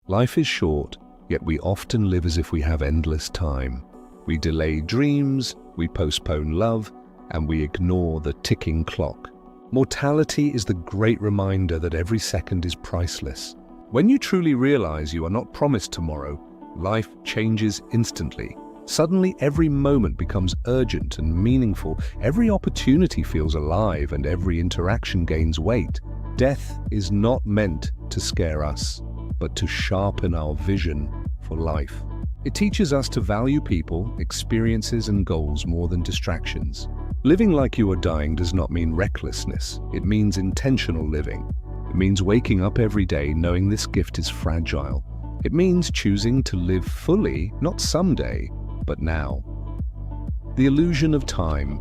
Life is short, yet we often live as if we have endless time. We delay dreams, we postpone love, and we ignore the ticking clock. Mortality is the great reminder that every second is priceless. When you truly realize you are not promised tomorrow, life changes instantly. Suddenly, every moment becomes urgent and meaningful. Every opportunity feels alive, and every interaction gains weight. Death is not meant to scare us, but to sharpen our vision for life. It teaches us to value people, experiences, and goals more than distractions. Living like you are dying does not mean recklessness. It means intentional living. It means waking up every day knowing this gift is fragile. It means choosing to live fully, not someday, but now. The illusion of time.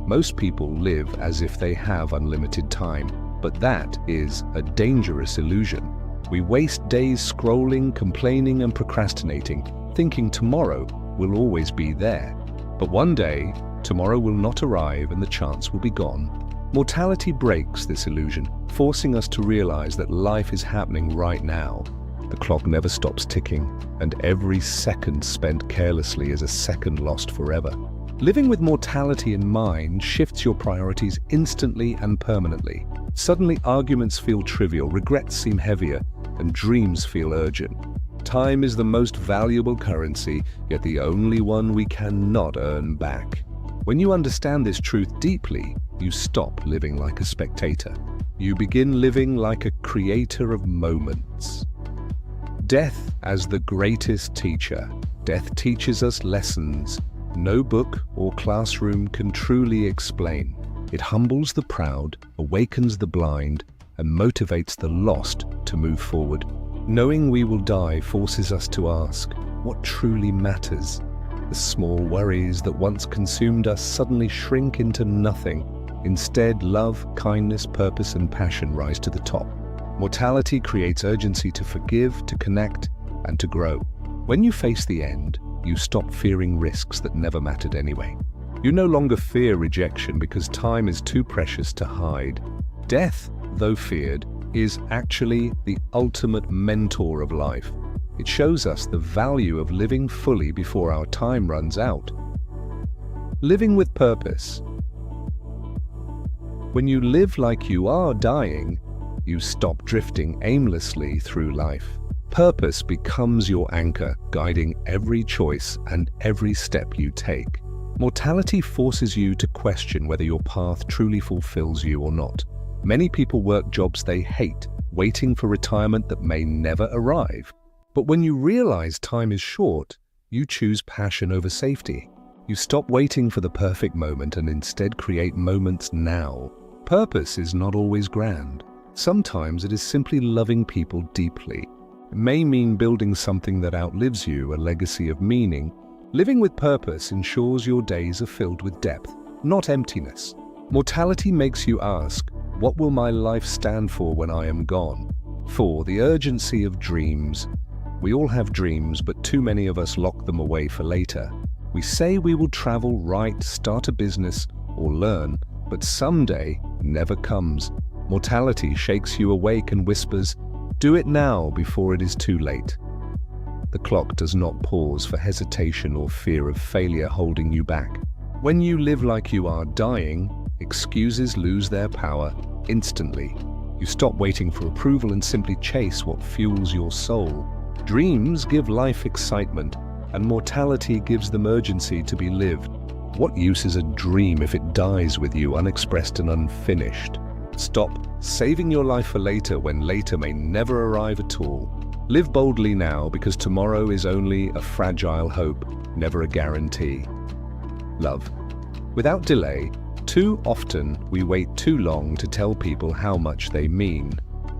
Most people live as if they have unlimited time, but that is a dangerous illusion. We waste days scrolling, complaining, and procrastinating, thinking tomorrow will always be there. But one day, tomorrow will not arrive and the chance will be gone. Mortality breaks this illusion, forcing us to realize that life is happening right now. The clock never stops ticking, and every second spent carelessly is a second lost forever. Living with mortality in mind shifts your priorities instantly and permanently. Suddenly, arguments feel trivial, regrets seem heavier, and dreams feel urgent. Time is the most valuable currency, yet the only one we cannot earn back. When you understand this truth deeply, you stop living like a spectator. You begin living like a creator of moments. Death as the greatest teacher. Death teaches us lessons no book or classroom can truly explain. It humbles the proud, awakens the blind, and motivates the lost to move forward. Knowing we will die forces us to ask, what truly matters? The small worries that once consumed us suddenly shrink into nothing. Instead, love, kindness, purpose, and passion rise to the top. Mortality creates urgency to forgive, to connect, and to grow. When you face the end, you stop fearing risks that never mattered anyway. You no longer fear rejection because time is too precious to hide. Death, though feared, is actually the ultimate mentor of life. It shows us the value of living fully before our time runs out. Living with purpose. When you live like you are dying, you stop drifting aimlessly through life. Purpose becomes your anchor, guiding every choice and every step you take. Mortality forces you to question whether your path truly fulfills you or not. Many people work jobs they hate, waiting for retirement that may never arrive. But when you realize time is short, you choose passion over safety. You stop waiting for the perfect moment and instead create moments now. Purpose is not always grand. Sometimes it is simply loving people deeply. It may mean building something that outlives you, a legacy of meaning. Living with purpose ensures your days are filled with depth, not emptiness. Mortality makes you ask, what will my life stand for when I am gone? For the urgency of dreams. We all have dreams, but too many of us lock them away for later. We say we will travel, write, start a business, or learn, but someday never comes. Mortality shakes you awake and whispers, do it now before it is too late. The clock does not pause for hesitation or fear of failure holding you back. When you live like you are dying, excuses lose their power instantly. You stop waiting for approval and simply chase what fuels your soul. Dreams give life excitement, and mortality gives them urgency to be lived. What use is a dream if it dies with you unexpressed and unfinished? Stop saving your life for later when later may never arrive at all. Live boldly now because tomorrow is only a fragile hope, never a guarantee. Love. Without delay, too often we wait too long to tell people how much they mean.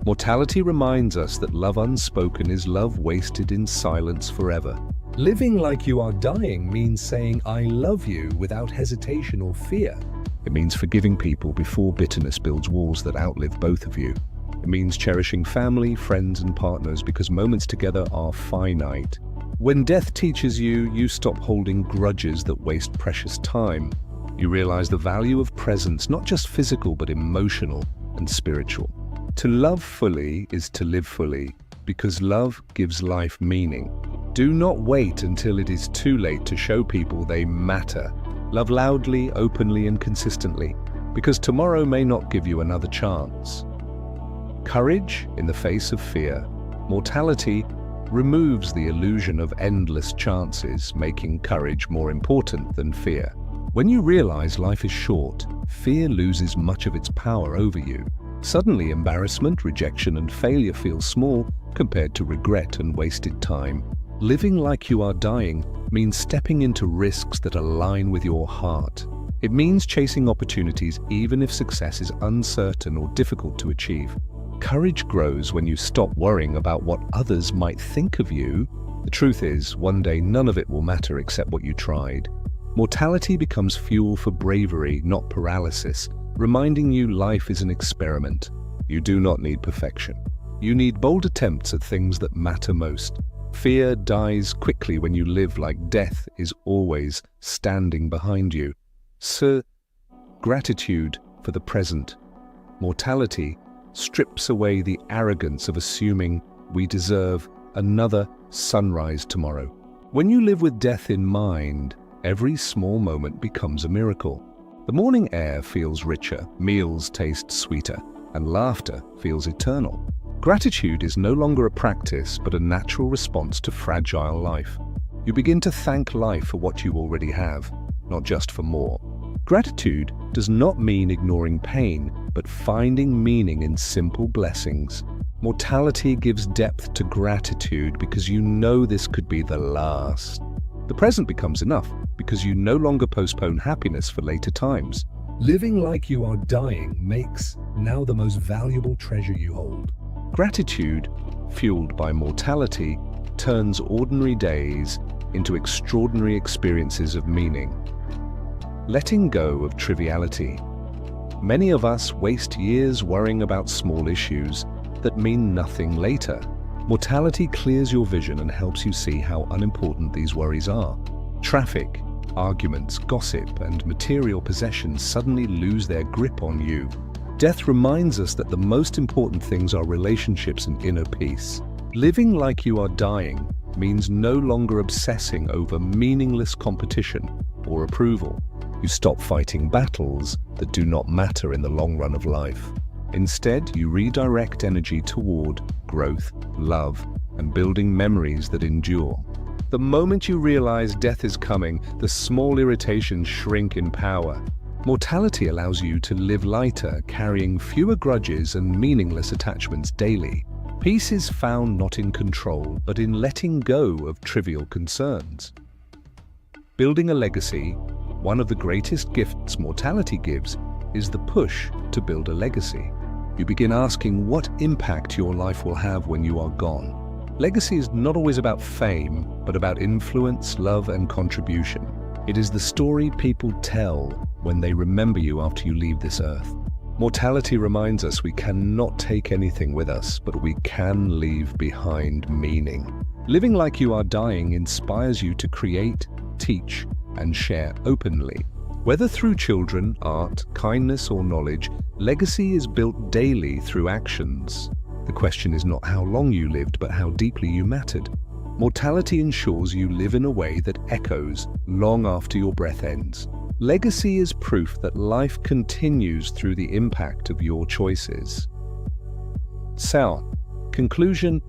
Mortality reminds us that love unspoken is love wasted in silence forever. Living like you are dying means saying I love you without hesitation or fear. It means forgiving people before bitterness builds walls that outlive both of you. It means cherishing family, friends, and partners because moments together are finite. When death teaches you, you stop holding grudges that waste precious time. You realize the value of presence, not just physical, but emotional and spiritual. To love fully is to live fully. because love gives life meaning. Do not wait until it is too late to show people they matter. Love loudly, openly, and consistently, because tomorrow may not give you another chance. Courage in the face of fear. Mortality removes the illusion of endless chances, making courage more important than fear. When you realize life is short, fear loses much of its power over you. Suddenly, embarrassment, rejection, and failure feel small compared to regret and wasted time. Living like you are dying means stepping into risks that align with your heart. It means chasing opportunities even if success is uncertain or difficult to achieve. Courage grows when you stop worrying about what others might think of you. The truth is, one day none of it will matter except what you tried. Mortality becomes fuel for bravery, not paralysis, reminding you life is an experiment. You do not need perfection. You need bold attempts at things that matter most. Fear dies quickly when you live like death is always standing behind you. Gratitude for the present. Mortality strips away the arrogance of assuming we deserve another sunrise tomorrow. When you live with death in mind, every small moment becomes a miracle. The morning air feels richer, meals taste sweeter, and laughter feels eternal. Gratitude is no longer a practice, but a natural response to fragile life. You begin to thank life for what you already have, not just for more. Gratitude does not mean ignoring pain, but finding meaning in simple blessings. Mortality gives depth to gratitude because you know this could be the last. The present becomes enough because you no longer postpone happiness for later times. Living like you are dying makes now the most valuable treasure you hold. Gratitude, fueled by mortality, turns ordinary days into extraordinary experiences of meaning. Letting go of triviality. Many of us waste years worrying about small issues that mean nothing later. Mortality clears your vision and helps you see how unimportant these worries are. Traffic, arguments, gossip, and material possessions suddenly lose their grip on you. Death reminds us that the most important things are relationships and inner peace. Living like you are dying means no longer obsessing over meaningless competition or approval. You stop fighting battles that do not matter in the long run of life. Instead, you redirect energy toward growth, love, and building memories that endure. The moment you realize death is coming, the small irritations shrink in power. Mortality allows you to live lighter, carrying fewer grudges and meaningless attachments daily. Peace is found not in control, but in letting go of trivial concerns. Building a legacy. One of the greatest gifts mortality gives is the push to build a legacy. You begin asking what impact your life will have when you are gone. Legacy is not always about fame, but about influence, love, and contribution. It is the story people tell when they remember you after you leave this earth. Mortality reminds us we cannot take anything with us, but we can leave behind meaning. Living like you are dying inspires you to create, teach, and share openly. Whether through children, art, kindness, or knowledge, legacy is built daily through actions. The question is not how long you lived, but how deeply you mattered. Mortality ensures you live in a way that echoes long after your breath ends. Legacy is proof that life continues through the impact of your choices. So, conclusion: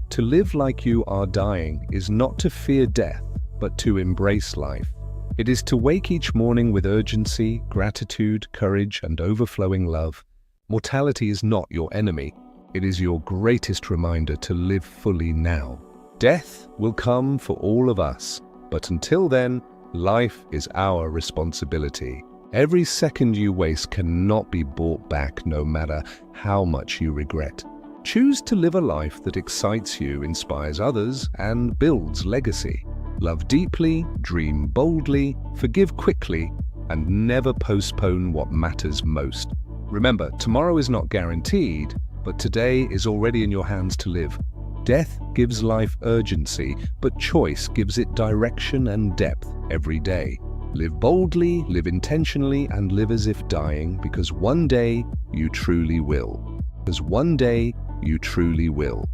to live like you are dying is not to fear death, but to embrace life. It is to wake each morning with urgency, gratitude, courage, and overflowing love. Mortality is not your enemy. It is your greatest reminder to live fully now. Death will come for all of us, but until then, life is our responsibility. Every second you waste cannot be bought back, no matter how much you regret. Choose to live a life that excites you, inspires others, and builds legacy. Love deeply, dream boldly, forgive quickly, and never postpone what matters most. Remember, tomorrow is not guaranteed, but today is already in your hands to live. Death gives life urgency, but choice gives it direction and depth every day. Live boldly, live intentionally, and live as if dying, because one day you truly will. Because one day you truly will.